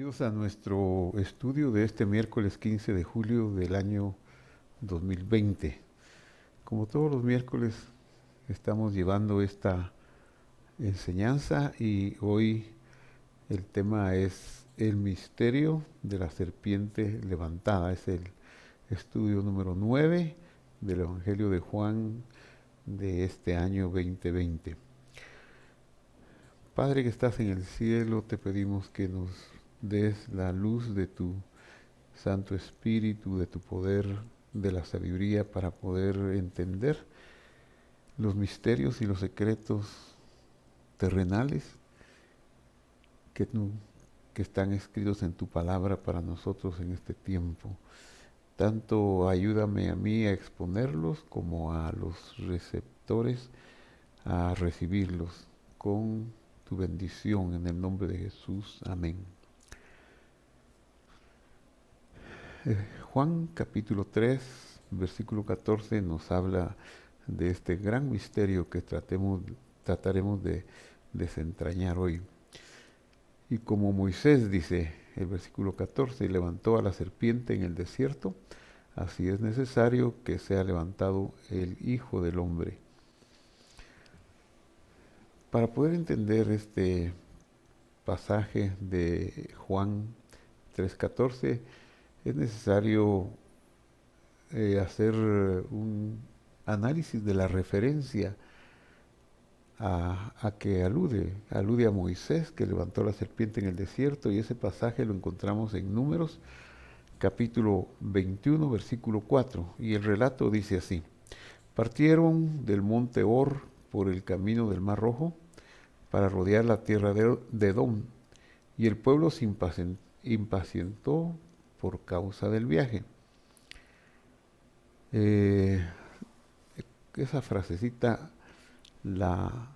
Bienvenidos a nuestro estudio de este miércoles 15 de julio del año 2020. Como todos los miércoles estamos llevando esta enseñanza y hoy el tema es el misterio de la serpiente levantada. Es el estudio número 9 del Evangelio de Juan de este año 2020. Padre que estás en el cielo, te pedimos que nos des la luz de tu Santo Espíritu, de tu poder, de la sabiduría para poder entender los misterios y los secretos terrenales que, que están escritos en tu palabra para nosotros en este tiempo. Tanto ayúdame a mí a exponerlos como a los receptores a recibirlos con tu bendición en el nombre de Jesús. Amén. Juan capítulo 3, versículo 14 nos habla de este gran misterio que trataremos de desentrañar hoy. Y como Moisés dice el versículo 14, levantó a la serpiente en el desierto, así es necesario que sea levantado el Hijo del Hombre. Para poder entender este pasaje de Juan 3:14, es necesario hacer un análisis de la referencia a que alude a Moisés que levantó la serpiente en el desierto, y ese pasaje lo encontramos en Números capítulo 21 versículo 4, y el relato dice así: partieron del monte Hor por el camino del Mar Rojo para rodear la tierra de Edom, y el pueblo se impacientó por causa del viaje. Eh, esa frasecita, la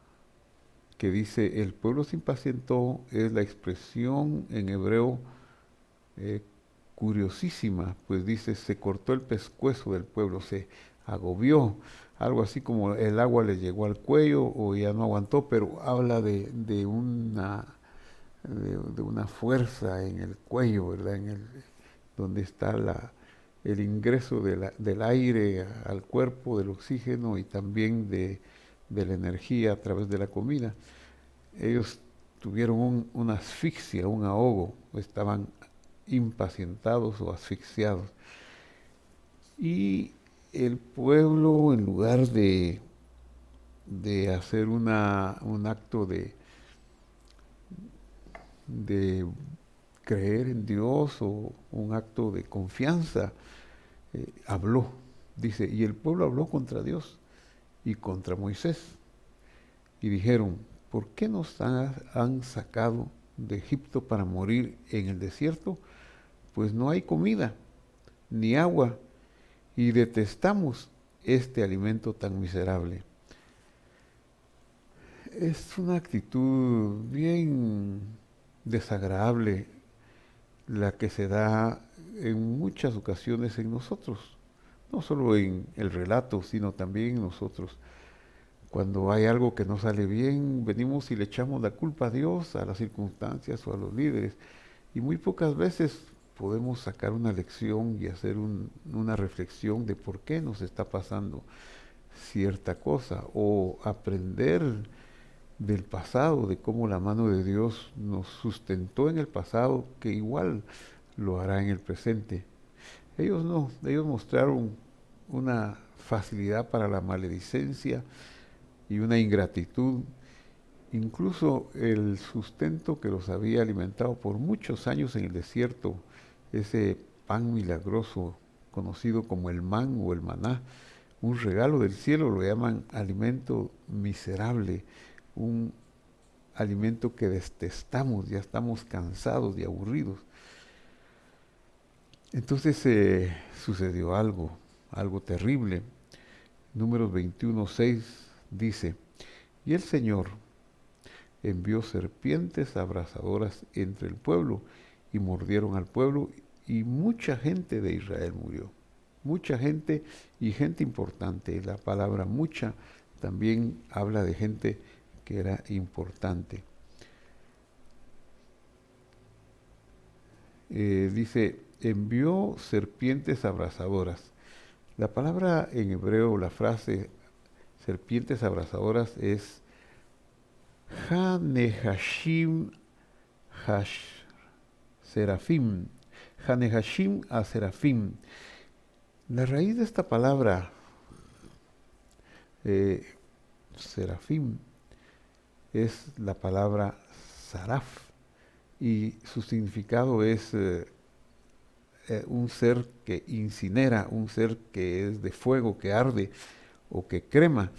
que dice el pueblo se impacientó, es la expresión en hebreo eh, curiosísima, pues dice se cortó el pescuezo del pueblo, se agobió, algo así como el agua le llegó al cuello o ya no aguantó, pero habla de una fuerza en el cuello, ¿verdad? Donde está el ingreso del aire al cuerpo, del oxígeno y también de la energía a través de la comida. Ellos tuvieron una asfixia, un ahogo, estaban impacientados o asfixiados. Y el pueblo, en lugar de hacer un acto de creer en Dios o un acto de confianza, habló, dice, y el pueblo habló contra Dios y contra Moisés. Y dijeron, ¿por qué nos han sacado de Egipto para morir en el desierto? Pues no hay comida ni agua y detestamos este alimento tan miserable. Es una actitud bien desagradable la que se da en muchas ocasiones en nosotros, no solo en el relato, sino también en nosotros. Cuando hay algo que no sale bien, venimos y le echamos la culpa a Dios, a las circunstancias o a los líderes. Y muy pocas veces podemos sacar una lección y hacer una reflexión de por qué nos está pasando cierta cosa, o aprender del pasado, de cómo la mano de Dios nos sustentó en el pasado, que igual lo hará en el presente. Ellos no, ellos mostraron una facilidad para la maledicencia y una ingratitud. Incluso el sustento que los había alimentado por muchos años en el desierto, ese pan milagroso conocido como el man o el maná, un regalo del cielo, lo llaman alimento miserable, un alimento que detestamos, ya estamos cansados y aburridos. Entonces sucedió algo terrible. Números 21:6 dice, y el Señor envió serpientes abrasadoras entre el pueblo y mordieron al pueblo, y mucha gente de Israel murió. Mucha gente, y gente importante. La palabra mucha también habla de gente que era importante. dice, envió serpientes abrasadoras. La palabra en hebreo, la frase serpientes abrasadoras es Hanehashim Hash Serafim. Hanehashim a Serafim. La raíz de esta palabra, serafim, es la palabra saraf y su significado es un ser que incinera, un ser que es de fuego, que arde o que crema.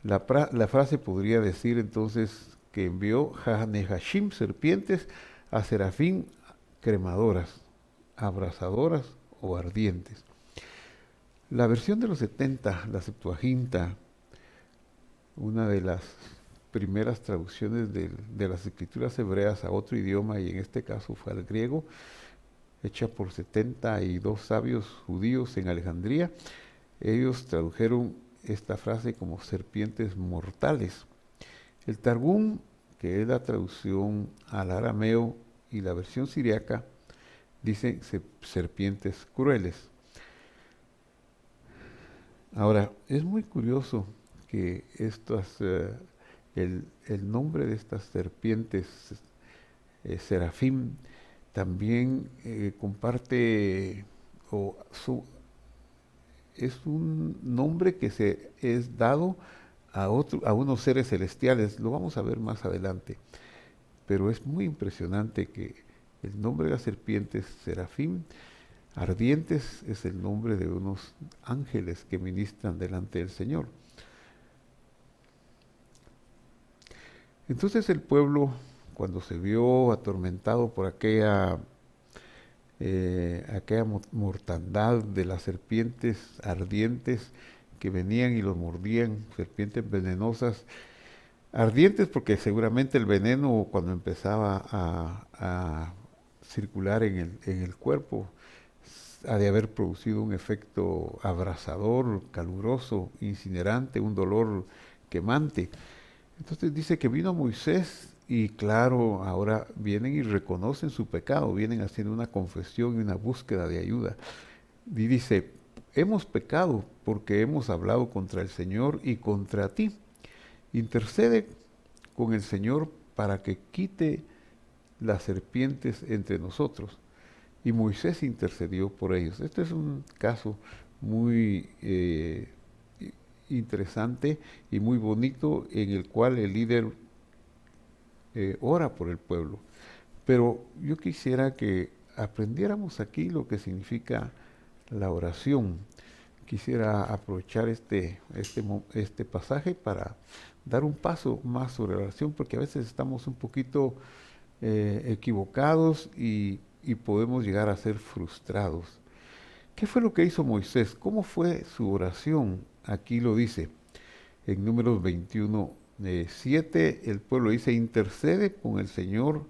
La frase podría decir entonces que envió Hanehashim, serpientes, a serafín, cremadoras, abrasadoras o ardientes. La versión de los 70, la Septuaginta, una de las primeras traducciones de las escrituras hebreas a otro idioma, y en este caso fue al griego, hecha por 72 sabios judíos en Alejandría. Ellos tradujeron esta frase como serpientes mortales. El Targum, que es la traducción al arameo, y la versión siriaca, dicen serpientes crueles. Ahora, es muy curioso que el nombre de estas serpientes, serafim, también comparte, es un nombre que se es dado a unos seres celestiales. Lo vamos a ver más adelante. Pero es muy impresionante que el nombre de las serpientes, serafim, ardientes, es el nombre de unos ángeles que ministran delante del Señor. Entonces el pueblo, cuando se vio atormentado por aquella mortandad de las serpientes ardientes que venían y los mordían, serpientes venenosas, ardientes porque seguramente el veneno cuando empezaba a circular en el cuerpo ha de haber producido un efecto abrasador, caluroso, incinerante, un dolor quemante. Entonces dice que vino Moisés y claro, ahora vienen y reconocen su pecado, vienen haciendo una confesión y una búsqueda de ayuda. Y dice, hemos pecado porque hemos hablado contra el Señor y contra ti. Intercede con el Señor para que quite las serpientes entre nosotros. Y Moisés intercedió por ellos. Este es un caso muy interesante y muy bonito en el cual el líder ora por el pueblo. Pero yo quisiera que aprendiéramos aquí lo que significa la oración. Quisiera aprovechar este pasaje para dar un paso más sobre la oración, porque a veces estamos un poquito equivocados y podemos llegar a ser frustrados. ¿Qué fue lo que hizo Moisés? ¿Cómo fue su oración? Aquí lo dice en Números 21, 7, el pueblo dice, intercede con el Señor.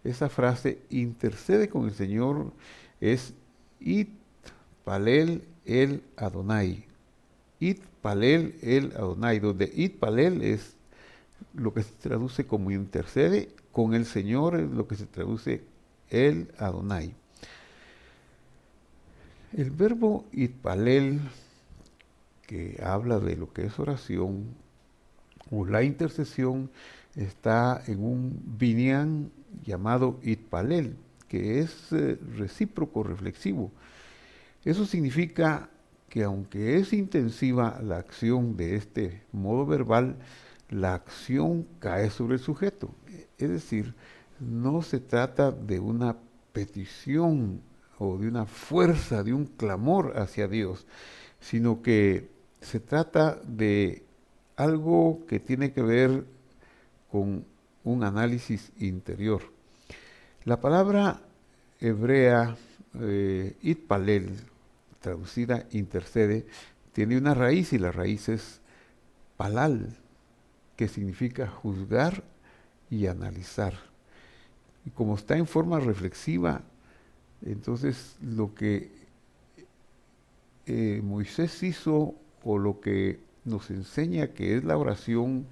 Esa frase, intercede con el Señor, es It Palel el Adonai. It Palel el Adonai, donde It Palel es lo que se traduce como intercede, con el Señor es lo que se traduce el Adonai. El verbo itpalel, que habla de lo que es oración o la intercesión, está en un binyan llamado itpalel, que es recíproco, reflexivo. Eso significa que aunque es intensiva la acción de este modo verbal, la acción cae sobre el sujeto. Es decir, no se trata de una petición o de una fuerza, de un clamor hacia Dios, sino que se trata de algo que tiene que ver con un análisis interior. La palabra hebrea itpalel, traducida intercede, tiene una raíz y la raíz es palal, que significa juzgar y analizar. Y como está en forma reflexiva, entonces lo que Moisés hizo o lo que nos enseña que es la oración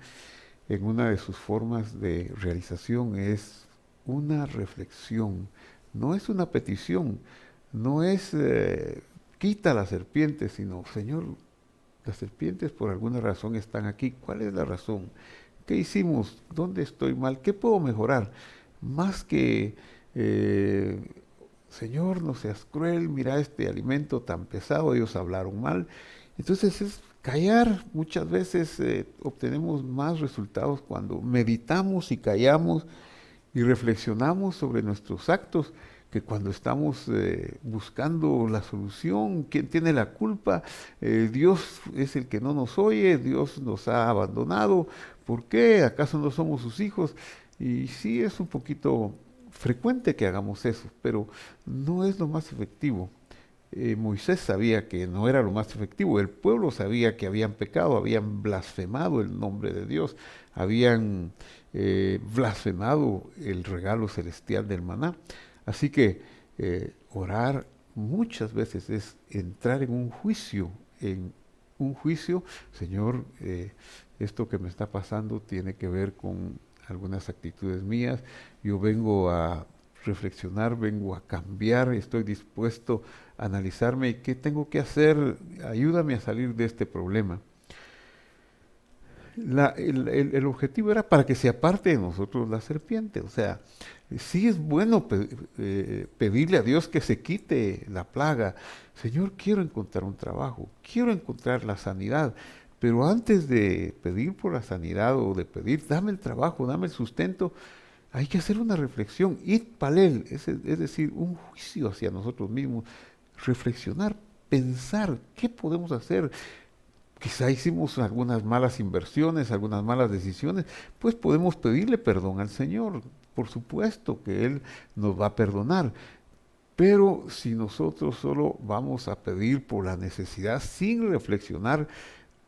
en una de sus formas de realización es una reflexión, no es una petición, no es quita la serpiente, sino, Señor, las serpientes por alguna razón están aquí. ¿Cuál es la razón? ¿Qué hicimos? ¿Dónde estoy mal? ¿Qué puedo mejorar? Más que, eh, Señor, no seas cruel, mira este alimento tan pesado, ellos hablaron mal. Entonces es callar. Muchas veces obtenemos más resultados cuando meditamos y callamos y reflexionamos sobre nuestros actos que cuando estamos buscando la solución, quién tiene la culpa. Dios es el que no nos oye, Dios nos ha abandonado, ¿por qué? ¿Acaso no somos sus hijos? Y sí es un poquito frecuente que hagamos eso, pero no es lo más efectivo. Moisés sabía que no era lo más efectivo, el pueblo sabía que habían pecado, habían blasfemado el nombre de Dios, habían blasfemado el regalo celestial del maná. Así que orar muchas veces es entrar en un juicio, Señor, esto que me está pasando tiene que ver con algunas actitudes mías, yo vengo a reflexionar, vengo a cambiar, estoy dispuesto a analizarme y qué tengo que hacer, ayúdame a salir de este problema. El objetivo era para que se aparte de nosotros la serpiente, o sea, sí es bueno pedirle a Dios que se quite la plaga. Señor, quiero encontrar un trabajo, quiero encontrar la sanidad, pero antes de pedir por la sanidad o de pedir, dame el trabajo, dame el sustento, hay que hacer una reflexión, id palel, es decir, un juicio hacia nosotros mismos, reflexionar, pensar qué podemos hacer. Quizá hicimos algunas malas inversiones, algunas malas decisiones, pues podemos pedirle perdón al Señor. Por supuesto que Él nos va a perdonar. Pero si nosotros solo vamos a pedir por la necesidad sin reflexionar,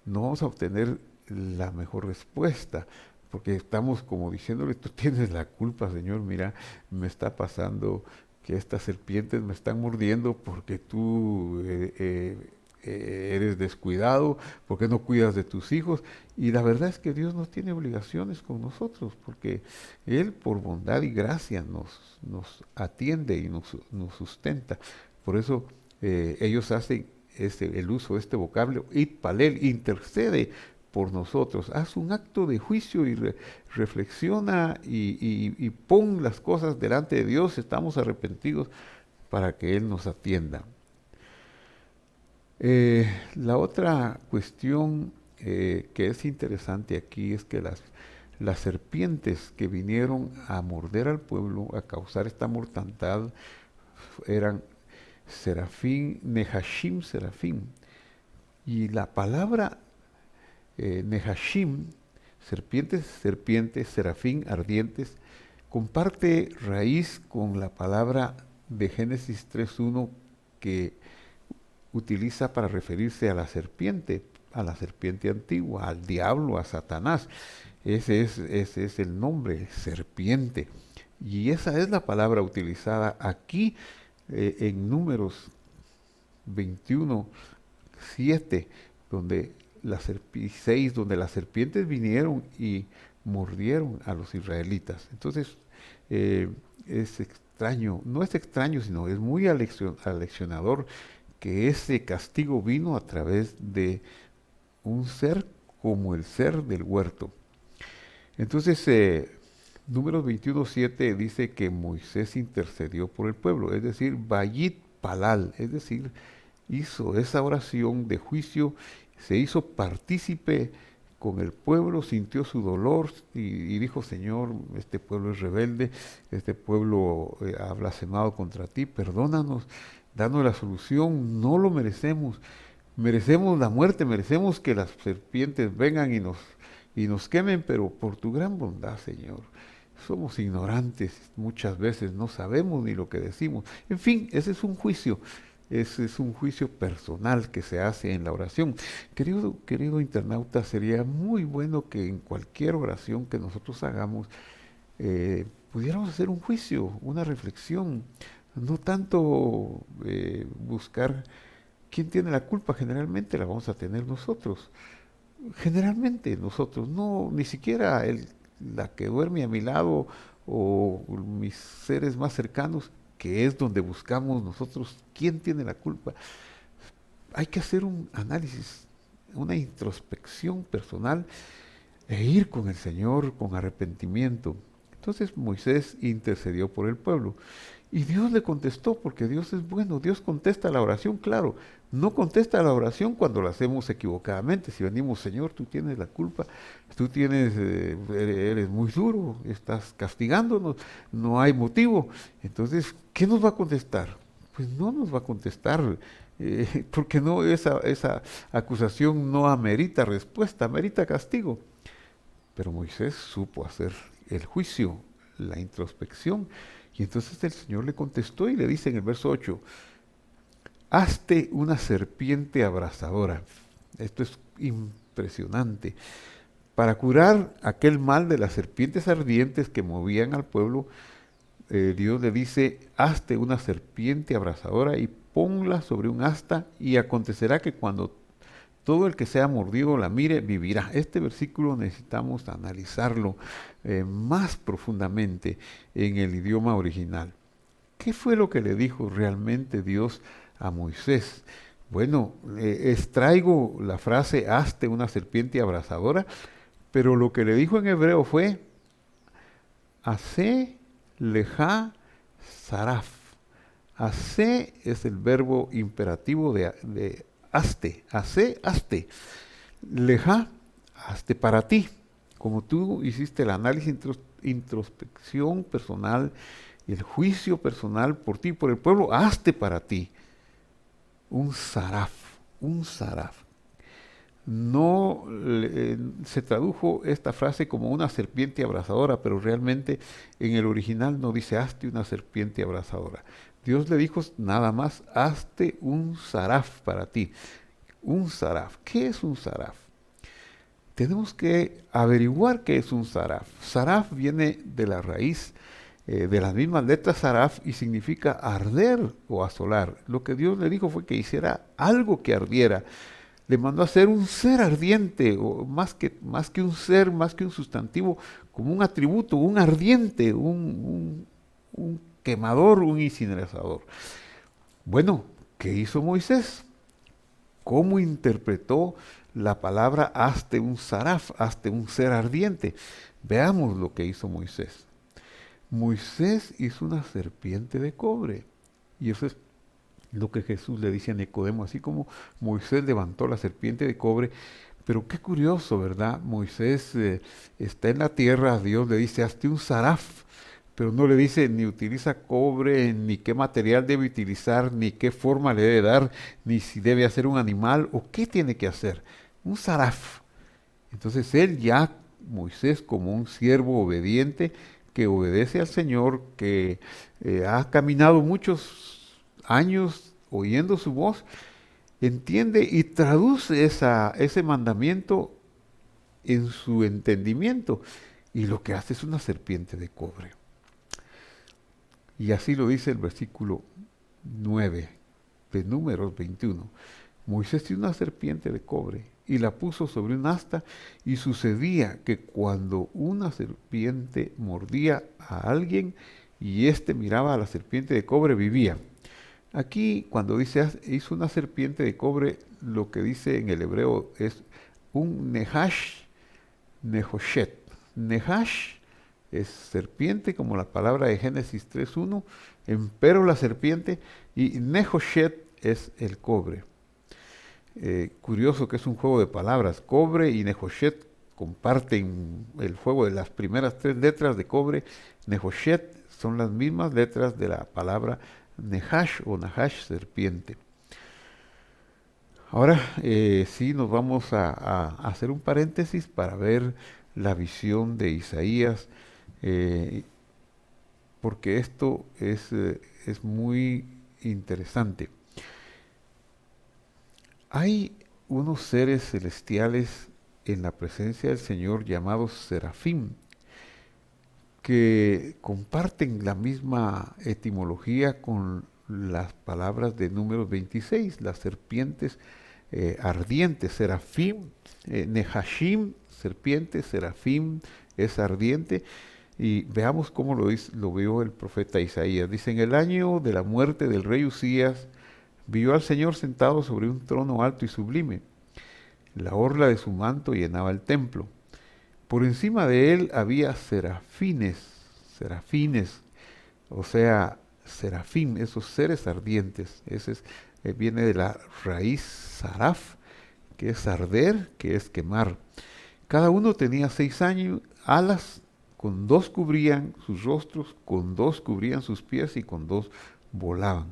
no vamos a obtener la mejor respuesta, porque estamos como diciéndole, tú tienes la culpa, Señor, mira, me está pasando que estas serpientes me están mordiendo porque tú eres descuidado, porque no cuidas de tus hijos. Y la verdad es que Dios no tiene obligaciones con nosotros, porque Él por bondad y gracia nos atiende y nos sustenta. Por eso ellos hacen el uso de este vocablo, itpalel, intercede por nosotros, haz un acto de juicio y reflexiona y pon las cosas delante de Dios, estamos arrepentidos para que Él nos atienda. La otra cuestión que es interesante aquí es que las serpientes que vinieron a morder al pueblo, a causar esta mortandad, eran serafín, Nehashim serafín. Y la palabra Nehashim, serpientes, serpientes, serafín, ardientes, comparte raíz con la palabra de Génesis 3.1 que utiliza para referirse a la serpiente antigua, al diablo, a Satanás. Ese es el nombre, serpiente. Y esa es la palabra utilizada aquí en Números 21:7, donde 6, donde las serpientes vinieron y mordieron a los israelitas. Entonces, es extraño, no es extraño, sino es muy aleccionador que ese castigo vino a través de un ser como el ser del huerto. Entonces, Números 21:7 dice que Moisés intercedió por el pueblo, es decir, Bayit Palal, es decir, hizo esa oración de juicio, se hizo partícipe con el pueblo, sintió su dolor y dijo, Señor, este pueblo es rebelde, este pueblo ha blasfemado contra ti, perdónanos, danos la solución, no lo merecemos, merecemos la muerte, merecemos que las serpientes vengan y nos quemen, pero por tu gran bondad, Señor. Somos ignorantes muchas veces, no sabemos ni lo que decimos. En fin, ese es un juicio. Ese es un juicio personal que se hace en la oración. Querido internauta, sería muy bueno que en cualquier oración que nosotros hagamos pudiéramos hacer un juicio, una reflexión, no tanto buscar quién tiene la culpa, generalmente la vamos a tener nosotros. Generalmente nosotros, no, ni siquiera la que duerme a mi lado o mis seres más cercanos, que es donde buscamos nosotros quién tiene la culpa, hay que hacer un análisis, una introspección personal e ir con el Señor con arrepentimiento. Entonces Moisés intercedió por el pueblo y Dios le contestó, porque Dios es bueno. Dios contesta la oración, claro. No contesta la oración cuando la hacemos equivocadamente. Si venimos, Señor, tú tienes la culpa, tú tienes, eres muy duro, estás castigándonos, no hay motivo. Entonces, ¿qué nos va a contestar? Pues no nos va a contestar, porque no, esa acusación no amerita respuesta, amerita castigo. Pero Moisés supo hacer el juicio, la introspección. Y entonces el Señor le contestó y le dice en el verso 8, hazte una serpiente abrasadora. Esto es impresionante. Para curar aquel mal de las serpientes ardientes que movían al pueblo, Dios le dice, hazte una serpiente abrasadora y ponla sobre un asta y acontecerá que cuando todo el que sea mordido la mire, vivirá. Este versículo necesitamos analizarlo más profundamente en el idioma original. ¿Qué fue lo que le dijo realmente Dios a Moisés? Bueno, extraigo la frase, hazte una serpiente abrasadora, pero lo que le dijo en hebreo fue, hacé lejá saraf. Hacé es el verbo imperativo de hazte, hazte. Lejá, hazte para ti. Como tú hiciste el análisis, introspección personal, el juicio personal por ti, por el pueblo, hazte para ti un saraf, un saraf. No se tradujo esta frase como una serpiente abrasadora, pero realmente en el original no dice hazte una serpiente abrasadora. Dios le dijo nada más, hazte un saraf para ti. Un saraf. ¿Qué es un saraf? Tenemos que averiguar qué es un saraf. Saraf viene de la raíz de las mismas letras saraf y significa arder o asolar. Lo que Dios le dijo fue que hiciera algo que ardiera. Le mandó a hacer un ser ardiente, o más que un ser, más que un sustantivo, como un atributo, un ardiente, un quemador, un incinerador. Bueno, ¿qué hizo Moisés? ¿Cómo interpretó la palabra hazte un saraf, hazte un ser ardiente? Veamos lo que hizo Moisés. Moisés hizo una serpiente de cobre. Y eso es lo que Jesús le dice a Nicodemo, así como Moisés levantó la serpiente de cobre. Pero qué curioso, ¿verdad? Moisés está en la tierra, Dios le dice, hazte un saraf, pero no le dice ni utiliza cobre, ni qué material debe utilizar, ni qué forma le debe dar, ni si debe hacer un animal o qué tiene que hacer. Un saraf. Entonces él ya, Moisés, como un siervo obediente, que obedece al Señor, que ha caminado muchos años oyendo su voz, entiende y traduce ese mandamiento en su entendimiento. Y lo que hace es una serpiente de cobre. Y así lo dice el versículo 9 de Números 21. Moisés tiene una serpiente de cobre y la puso sobre un asta, y sucedía que cuando una serpiente mordía a alguien y éste miraba a la serpiente de cobre, vivía. Aquí, cuando dice hizo una serpiente de cobre, lo que dice en el hebreo es un nehash, nehoshet. Nehash es serpiente, como la palabra de Génesis 3.1, empero la serpiente, y nehoshet es el cobre. Curioso que es un juego de palabras. Cobre y Nehoshet comparten el juego de las primeras tres letras de cobre. Nehoshet son las mismas letras de la palabra Nehash o Nahash, serpiente. Ahora sí nos vamos a hacer un paréntesis para ver la visión de Isaías, porque esto es muy interesante. Hay unos seres celestiales en la presencia del Señor llamados serafín, que comparten la misma etimología con las palabras de Números 26, las serpientes ardientes, serafín, nehashim, serpiente, serafín es ardiente, Y veamos cómo lo vio el profeta Isaías. Dice, en el año de la muerte del rey Usías, vio al Señor sentado sobre un trono alto y sublime. La orla de su manto llenaba el templo. Por encima de él había serafines, o sea, serafín, esos seres ardientes. Viene de la raíz saraf, que es arder, que es quemar. Cada uno tenía 6 alas, con 2 cubrían sus rostros, con 2 cubrían sus pies y con 2 volaban.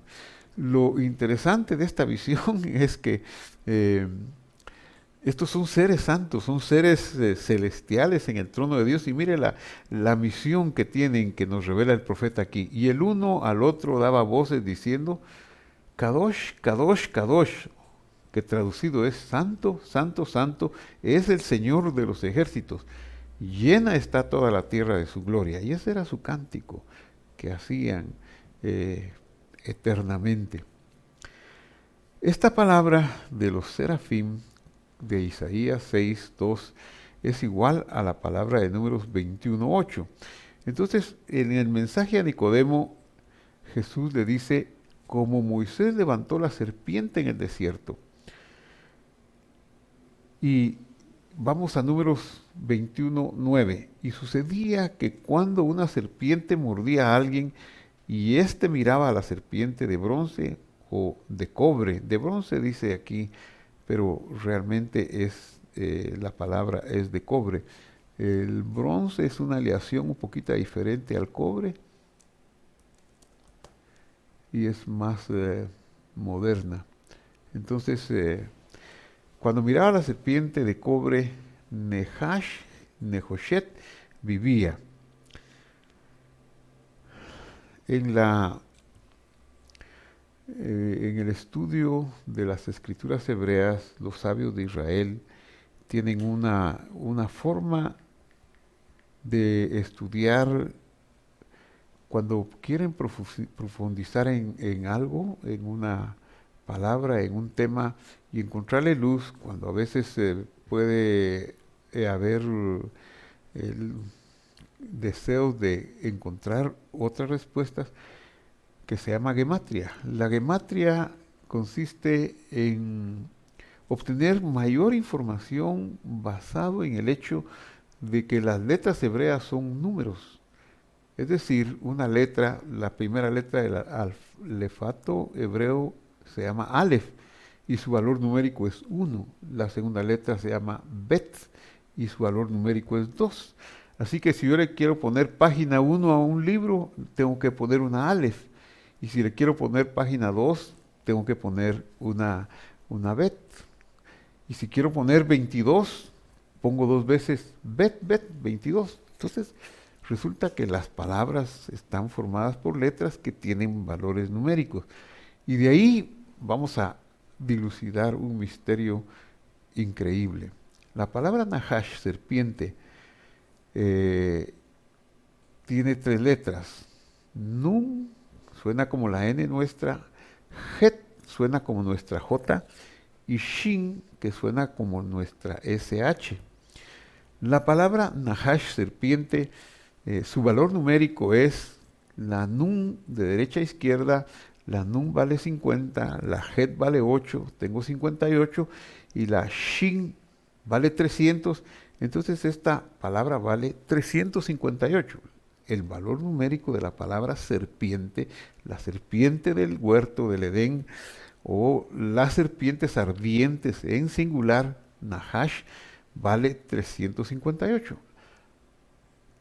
Lo interesante de esta visión es que eh, estos son seres santos, son seres celestiales en el trono de Dios. Y mire la misión que tienen, que nos revela el profeta aquí. Y el uno al otro daba voces diciendo, Kadosh, Kadosh, Kadosh, que traducido es santo, santo, santo, es el Señor de los ejércitos. Llena está toda la tierra de su gloria. Y ese era su cántico que hacían eternamente. Esta palabra de los serafín de Isaías 6:2 es igual a la palabra de Números 21:8. Entonces, en el mensaje a Nicodemo, Jesús le dice, como Moisés levantó la serpiente en el desierto. Y vamos a Números 21:9. Y sucedía que cuando una serpiente mordía a alguien y éste miraba a la serpiente de bronce o de cobre, de bronce dice aquí, pero realmente la palabra es de cobre. El bronce es una aleación un poquito diferente al cobre y es más moderna. Entonces, cuando miraba a la serpiente de cobre, Nehoshet vivía. En el estudio de las escrituras hebreas, los sabios de Israel tienen una forma de estudiar cuando quieren profundizar en algo, en una palabra, en un tema, y encontrarle luz, cuando a veces puede haber el deseo de encontrar otras respuestas, que se llama gematria. La gematria consiste en obtener mayor información basado en el hecho de que las letras hebreas son números. Es decir, una letra, la primera letra del alefato hebreo se llama Aleph y su valor numérico es 1. La segunda letra se llama Bet y su valor numérico es 2. Así que si yo le quiero poner página 1 a un libro, tengo que poner una Aleph. Y si le quiero poner página 2, tengo que poner una Bet. Y si quiero poner 22, pongo 2 veces Bet, 22. Entonces, resulta que las palabras están formadas por letras que tienen valores numéricos. Y de ahí vamos a dilucidar un misterio increíble. La palabra Nahash, serpiente, tiene 3 letras. Nun suena como la N nuestra, Het suena como nuestra J y Shin, que suena como nuestra SH. La palabra Nahash, serpiente, su valor numérico es la Nun de derecha a izquierda, la Nun vale 50, la Het vale 8, tengo 58, y la Shin vale 300, entonces esta palabra vale 358. El valor numérico de la palabra serpiente, la serpiente del huerto del Edén, o las serpientes ardientes en singular, Nahash, vale 358.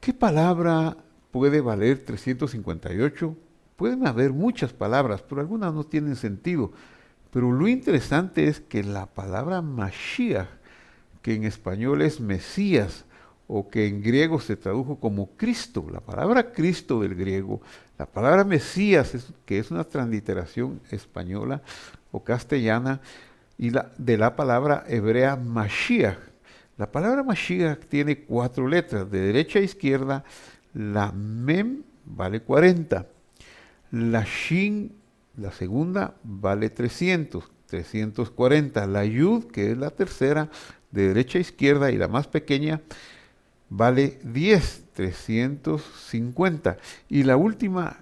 ¿Qué palabra puede valer 358? Pueden haber muchas palabras, pero algunas no tienen sentido. Pero lo interesante es que la palabra Mashiach, que en español es Mesías, o que en griego se tradujo como Cristo, la palabra Cristo del griego, la palabra Mesías, que es una transliteración española o castellana, y de la palabra hebrea Mashiach. La palabra Mashiach tiene 4 letras, de derecha a izquierda. La Mem vale 40, la Shin, la segunda, vale 340, la Yud, que es la tercera, de derecha a izquierda y la más pequeña, vale 10, 350. Y la última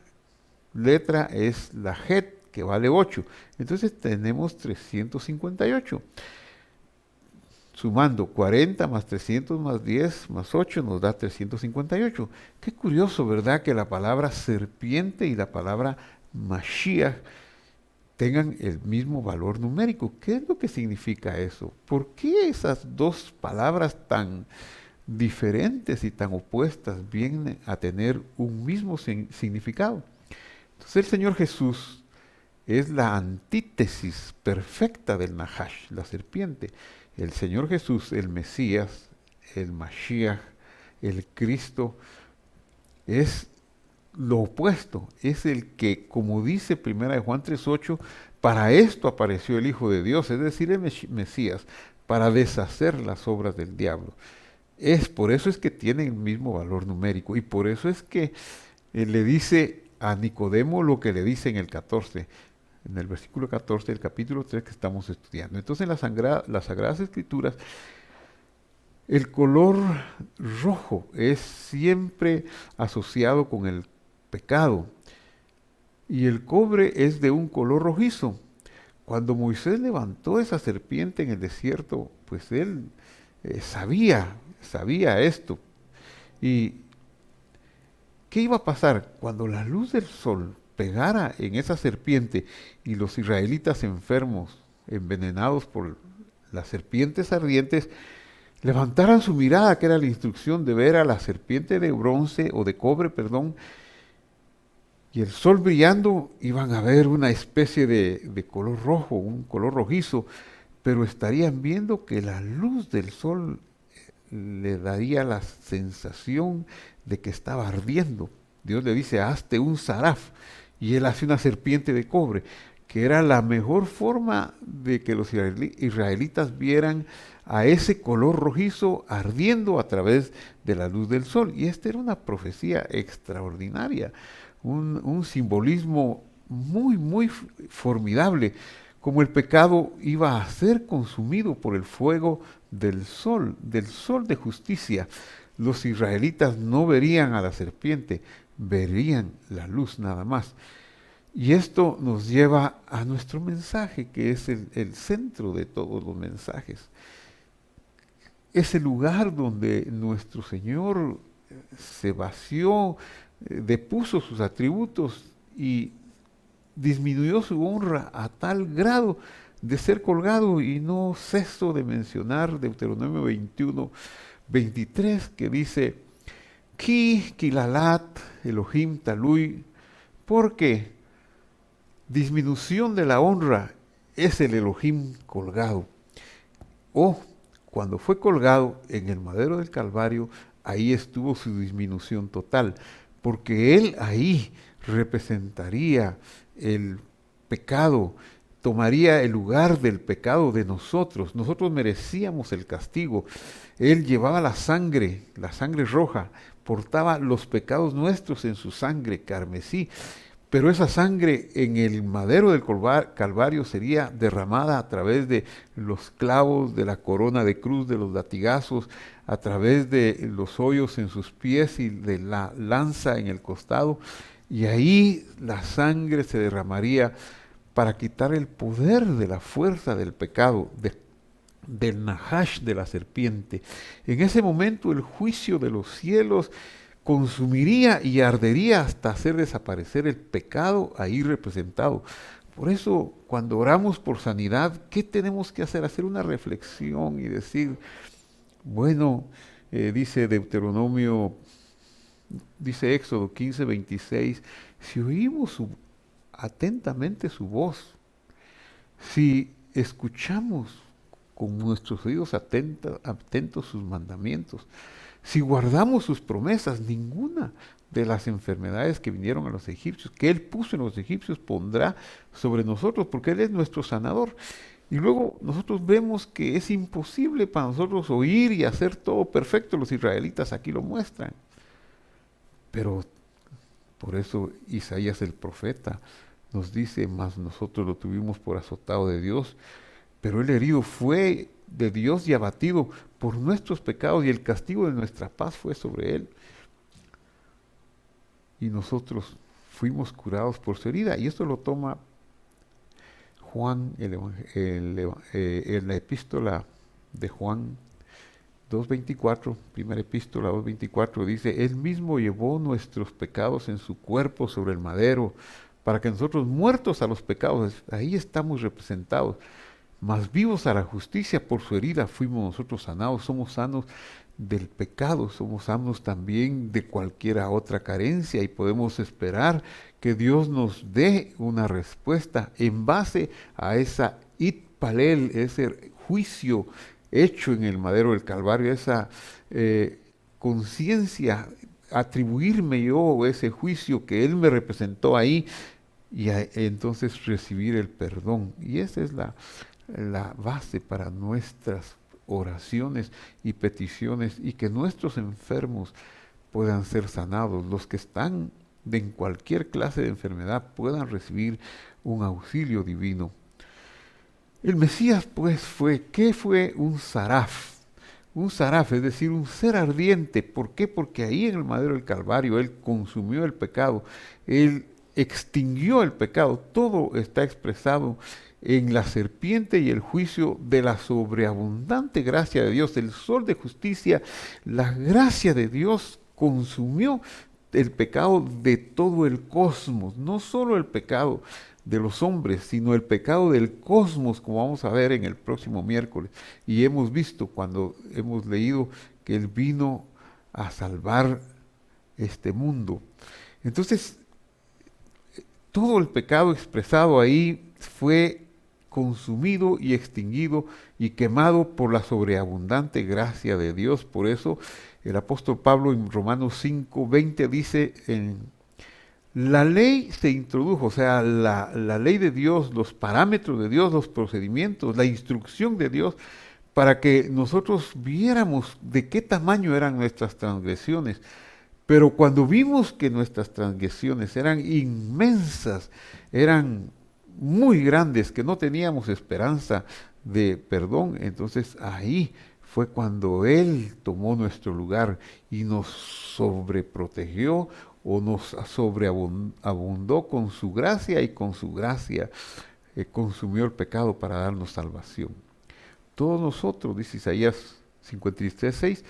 letra es la Het, que vale 8. Entonces tenemos 358. Sumando 40 más 300 más 10 más 8 nos da 358. Qué curioso, ¿verdad? Que la palabra serpiente y la palabra Mashiach tengan el mismo valor numérico. ¿Qué es lo que significa eso? ¿Por qué esas dos palabras tan diferentes y tan opuestas vienen a tener un mismo significado? Entonces el Señor Jesús es la antítesis perfecta del Nahash, la serpiente. El Señor Jesús, el Mesías, el Mashiach, el Cristo, es lo opuesto, es el que, como dice 1 Juan 3:8, para esto apareció el Hijo de Dios, es decir, el Mesías, para deshacer las obras del diablo. Por eso es que tiene el mismo valor numérico y por eso es que le dice a Nicodemo lo que le dice en el 14, en el versículo 14 del capítulo 3 que estamos estudiando. Entonces en las Sagradas Escrituras, el color rojo es siempre asociado con el pecado y el cobre es de un color rojizo. Cuando Moisés levantó esa serpiente en el desierto, pues él sabía esto. ¿Y qué iba a pasar? Cuando la luz del sol pegara en esa serpiente y los israelitas enfermos, envenenados por las serpientes ardientes, levantaran su mirada, que era la instrucción de ver a la serpiente de bronce o de cobre, perdón, y el sol brillando, iban a ver una especie de color rojo, un color rojizo, pero estarían viendo que la luz del sol le daría la sensación de que estaba ardiendo. Dios le dice, hazte un saraf, y él hace una serpiente de cobre, que era la mejor forma de que los israelitas vieran a ese color rojizo ardiendo a través de la luz del sol. Y esta era una profecía extraordinaria, un simbolismo muy, muy formidable, como el pecado iba a ser consumido por el fuego del sol de justicia. Los israelitas no verían a la serpiente, verían la luz nada más. Y esto nos lleva a nuestro mensaje, que es el centro de todos los mensajes. Es el lugar donde nuestro Señor se vació, depuso sus atributos y disminuyó su honra a tal grado de ser colgado, y no ceso de mencionar Deuteronomio 21:23, que dice, Ki kilalat Elohim talui, porque disminución de la honra es el Elohim colgado. O cuando fue colgado en el madero del Calvario, ahí estuvo su disminución total, porque él ahí representaría el pecado, tomaría el lugar del pecado de nosotros. Nosotros merecíamos el castigo. Él llevaba la sangre roja, portaba los pecados nuestros en su sangre carmesí, pero esa sangre en el madero del Calvario sería derramada a través de los clavos, de la corona de cruz, de los latigazos, a través de los hoyos en sus pies y de la lanza en el costado. Y ahí la sangre se derramaría para quitar el poder de la fuerza del pecado, del Nahash, de la serpiente. En ese momento el juicio de los cielos consumiría y ardería hasta hacer desaparecer el pecado ahí representado. Por eso, cuando oramos por sanidad, ¿qué tenemos que hacer? Hacer una reflexión y decir, bueno, dice Deuteronomio, dice Éxodo 15:26, si oímos atentamente su voz, si escuchamos con nuestros oídos atentos sus mandamientos, si guardamos sus promesas, ninguna de las enfermedades que vinieron a los egipcios, que Él puso en los egipcios, pondrá sobre nosotros, porque Él es nuestro sanador. Y luego nosotros vemos que es imposible para nosotros oír y hacer todo perfecto. Los israelitas aquí lo muestran. Pero por eso Isaías el profeta nos dice, mas nosotros lo tuvimos por azotado de Dios, pero el herido fue de Dios y abatido por nuestros pecados, y el castigo de nuestra paz fue sobre él. y nosotros fuimos curados por su herida. Y esto lo toma Juan, en la epístola de Juan 2.24, primera epístola 2.24, dice, Él mismo llevó nuestros pecados en su cuerpo sobre el madero, para que nosotros muertos a los pecados, ahí estamos representados, mas vivos a la justicia, por su herida fuimos nosotros sanados, somos sanos del pecado, somos sanos también de cualquier otra carencia y podemos esperar que Dios nos dé una respuesta en base a esa itpalel, ese juicio hecho en el madero del Calvario, esa conciencia, atribuirme yo ese juicio que Él me representó ahí y entonces recibir el perdón. Y esa es la base para nuestras oraciones y peticiones y que nuestros enfermos puedan ser sanados, los que están en cualquier clase de enfermedad puedan recibir un auxilio divino. El Mesías pues ¿qué fue un saraf? Un saraf, es decir, un ser ardiente. ¿Por qué? Porque ahí en el madero del Calvario Él consumió el pecado, Él extinguió el pecado, todo está expresado en la serpiente y el juicio de la sobreabundante gracia de Dios, el sol de justicia, la gracia de Dios consumió el pecado de todo el cosmos, no solo el pecado de los hombres, sino el pecado del cosmos, como vamos a ver en el próximo miércoles. Y hemos visto cuando hemos leído que Él vino a salvar este mundo. Entonces, todo el pecado expresado ahí fue consumido y extinguido y quemado por la sobreabundante gracia de Dios. Por eso el apóstol Pablo en Romanos 5:20 dice, la ley se introdujo, o sea, la ley de Dios, los parámetros de Dios, los procedimientos, la instrucción de Dios, para que nosotros viéramos de qué tamaño eran nuestras transgresiones. Pero cuando vimos que nuestras transgresiones eran inmensas, eran muy grandes, que no teníamos esperanza de perdón, entonces ahí fue cuando Él tomó nuestro lugar y nos sobreprotegió o nos sobreabundó con su gracia y con su gracia consumió el pecado para darnos salvación. Todos nosotros, dice Isaías 53:6,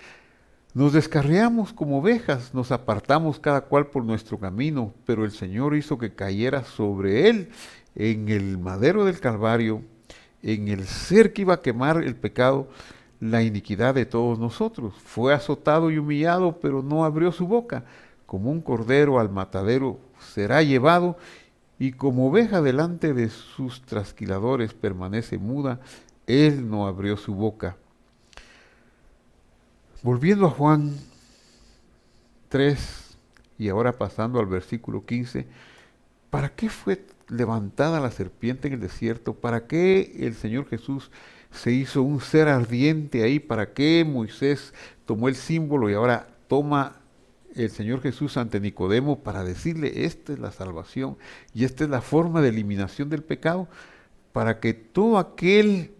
nos descarriamos como ovejas, nos apartamos cada cual por nuestro camino, pero el Señor hizo que cayera sobre Él en el madero del Calvario, en el ser que iba a quemar el pecado, la iniquidad de todos nosotros. Fue azotado y humillado, pero no abrió su boca. Como un cordero al matadero será llevado, y como oveja delante de sus trasquiladores permanece muda, Él no abrió su boca. Volviendo a Juan 3, y ahora pasando al versículo 15, ¿para qué fue levantada la serpiente en el desierto? ¿Para qué el Señor Jesús se hizo un ser ardiente ahí? ¿Para qué Moisés tomó el símbolo y ahora toma el Señor Jesús ante Nicodemo para decirle, esta es la salvación y esta es la forma de eliminación del pecado? Para que todo aquel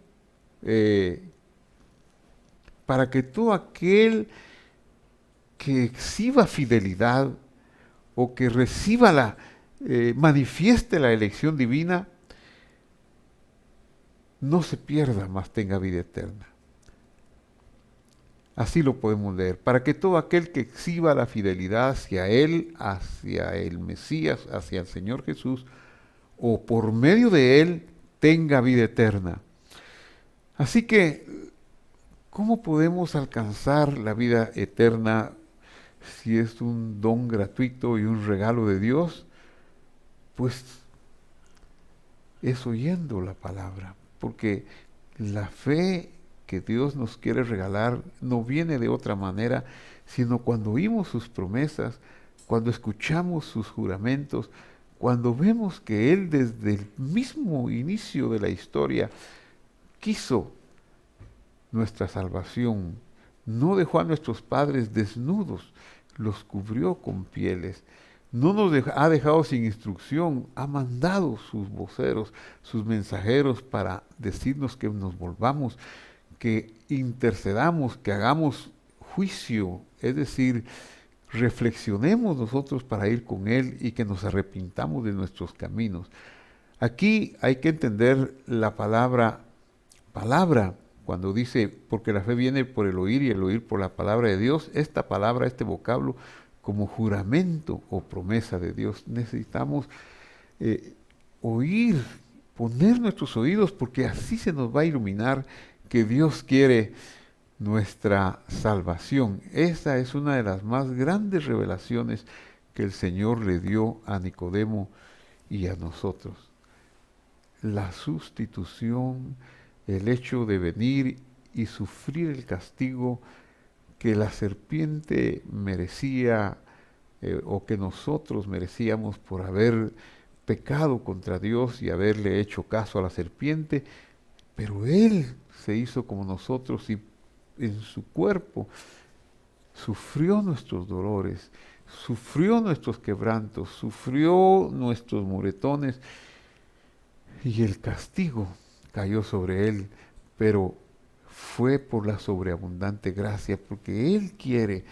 que exhiba fidelidad o que reciba manifieste la elección divina, no se pierda, mas tenga vida eterna. Así lo podemos leer. Para que todo aquel que exhiba la fidelidad hacia Él, hacia el Mesías, hacia el Señor Jesús, o por medio de Él, tenga vida eterna. Así que, ¿cómo podemos alcanzar la vida eterna si es un don gratuito y un regalo de Dios? Pues es oyendo la palabra, porque la fe que Dios nos quiere regalar no viene de otra manera, sino cuando oímos sus promesas, cuando escuchamos sus juramentos, cuando vemos que Él desde el mismo inicio de la historia quiso nuestra salvación, no dejó a nuestros padres desnudos, los cubrió con pieles, no nos ha dejado sin instrucción, ha mandado sus voceros, sus mensajeros para decirnos que nos volvamos, que intercedamos, que hagamos juicio, es decir, reflexionemos nosotros para ir con Él y que nos arrepintamos de nuestros caminos. Aquí hay que entender la palabra, cuando dice, porque la fe viene por el oír y el oír por la palabra de Dios, esta palabra, este vocablo, como juramento o promesa de Dios. Necesitamos oír, poner nuestros oídos, porque así se nos va a iluminar que Dios quiere nuestra salvación. Esa es una de las más grandes revelaciones que el Señor le dio a Nicodemo y a nosotros. La sustitución, el hecho de venir y sufrir el castigo que la serpiente merecía o que nosotros merecíamos por haber pecado contra Dios y haberle hecho caso a la serpiente, pero Él se hizo como nosotros y en su cuerpo sufrió nuestros dolores, sufrió nuestros quebrantos, sufrió nuestros moretones y el castigo cayó sobre Él, pero fue por la sobreabundante gracia, porque Él quiere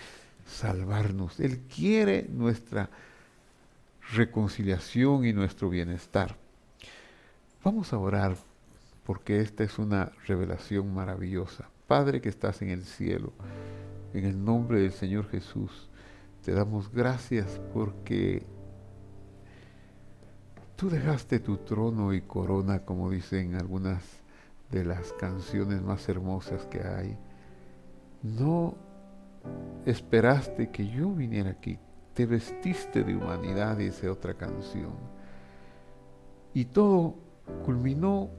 salvarnos, Él quiere nuestra reconciliación y nuestro bienestar. Vamos a orar porque esta es una revelación maravillosa. Padre que estás en el cielo, en el nombre del Señor Jesús, te damos gracias porque tú dejaste tu trono y corona, como dicen algunas de las canciones más hermosas que hay. No esperaste que yo viniera aquí, te vestiste de humanidad, dice otra canción. Y todo culminó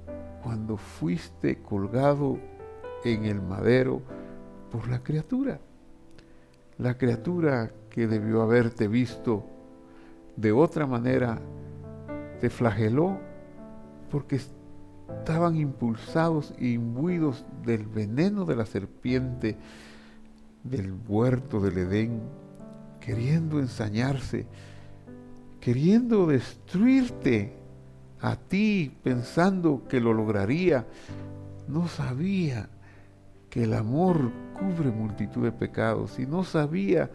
cuando fuiste colgado en el madero por la criatura que debió haberte visto de otra manera, te flageló porque estaban impulsados e imbuidos del veneno de la serpiente del huerto del Edén, queriendo ensañarse, queriendo destruirte a ti, pensando que lo lograría. No sabía que el amor cubre multitud de pecados y no sabía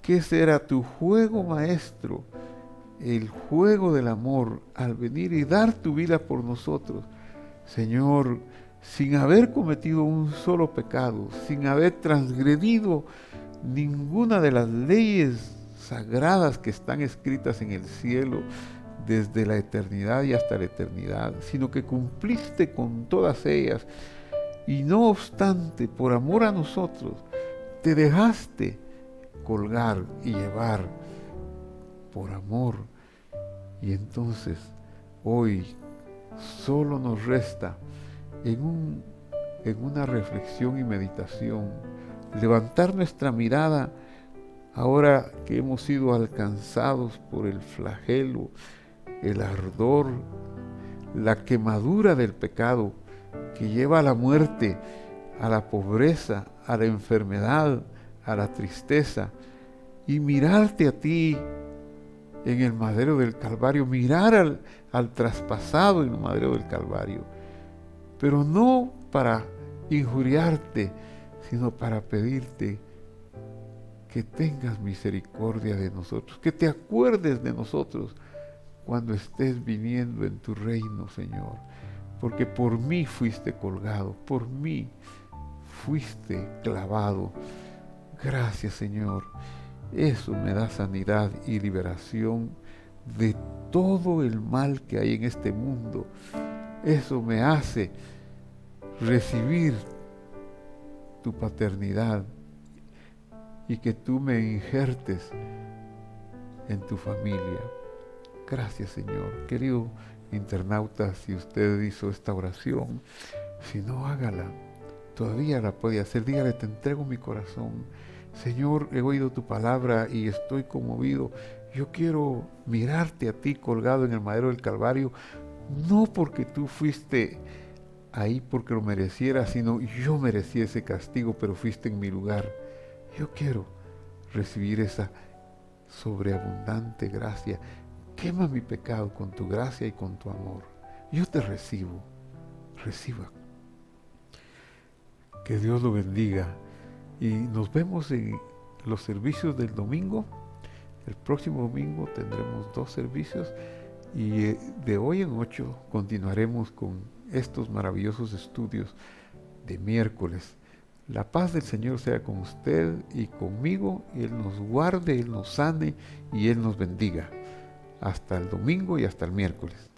que ese era tu juego maestro, el juego del amor, al venir y dar tu vida por nosotros. Señor, sin haber cometido un solo pecado, sin haber transgredido ninguna de las leyes sagradas que están escritas en el cielo desde la eternidad y hasta la eternidad, sino que cumpliste con todas ellas. Y no obstante, por amor a nosotros, te dejaste colgar y llevar por amor. Y entonces, hoy solo nos resta en una reflexión y meditación, levantar nuestra mirada ahora que hemos sido alcanzados por el flagelo, el ardor, la quemadura del pecado que lleva a la muerte, a la pobreza, a la enfermedad, a la tristeza, y mirarte a ti en el madero del Calvario, mirar al traspasado en el madero del Calvario, pero no para injuriarte, sino para pedirte que tengas misericordia de nosotros, que te acuerdes de nosotros cuando estés viniendo en tu reino, Señor, porque por mí fuiste colgado, por mí fuiste clavado. Gracias, Señor. Eso me da sanidad y liberación de todo el mal que hay en este mundo. Eso me hace recibir tu paternidad y que tú me injertes en tu familia. Gracias, Señor. Querido internauta, si usted hizo esta oración, si no, hágala. Todavía la puede hacer. Dígale, te entrego mi corazón. Señor, he oído tu palabra y estoy conmovido. Yo quiero mirarte a ti colgado en el madero del Calvario, no porque tú fuiste ahí porque lo merecieras, sino yo merecía ese castigo, pero fuiste en mi lugar. Yo quiero recibir esa sobreabundante gracia. Quema mi pecado con tu gracia y con tu amor. Yo te recibo. Reciba. Que Dios lo bendiga. Y nos vemos en los servicios del domingo. El próximo domingo tendremos 2 servicios y de hoy en 8 continuaremos con estos maravillosos estudios de miércoles. La paz del Señor sea con usted y conmigo, y Él nos guarde, Él nos sane y Él nos bendiga. Hasta el domingo y hasta el miércoles.